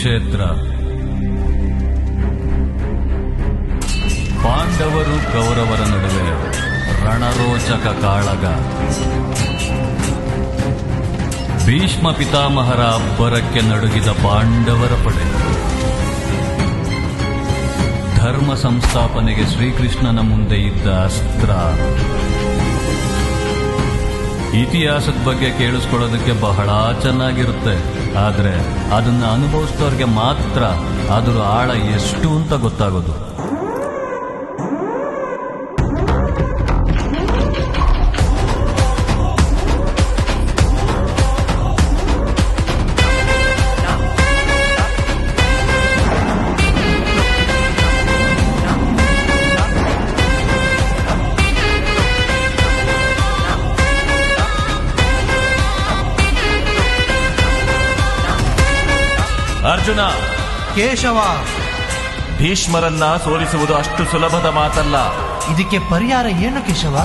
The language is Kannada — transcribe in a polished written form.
ಕುರುಕ್ಷೇತ್ರ. ಪಾಂಡವರು ಕೌರವರ ನಡುವೆ ರಣರೋಚಕ ಕಾಳಗ. ಭೀಷ್ಮ ಪಿತಾಮಹರ ಅಬ್ಬರಕ್ಕೆ ನಡುಗಿದ ಪಾಂಡವರ ಪಡೆ. ಧರ್ಮ ಸಂಸ್ಥಾಪನೆಗೆ ಶ್ರೀಕೃಷ್ಣನ ಮುಂದೆ ಇದ್ದ ಅಸ್ತ್ರ. ಇತಿಹಾಸದ ಬಗ್ಗೆ ಕೇಳಿಸ್ಕೊಳ್ಳೋದಕ್ಕೆ ಬಹಳ ಚೆನ್ನಾಗಿರುತ್ತೆ, ಆದರೆ ಅದನ್ನು ಅನುಭವಿಸಿದವ್ರಿಗೆ ಮಾತ್ರ ಅದರ ಆಳ ಎಷ್ಟು ಅಂತ ಗೊತ್ತಾಗೋದು. ಅರ್ಜುನ, ಕೇಶವ, ಭೀಷ್ಮರನ್ನ ಸೋಲಿಸುವುದು ಅಷ್ಟು ಸುಲಭದ ಮಾತಲ್ಲ. ಇದಕ್ಕೆ ಪರಿಹಾರ ಏನು ಕೇಶವ?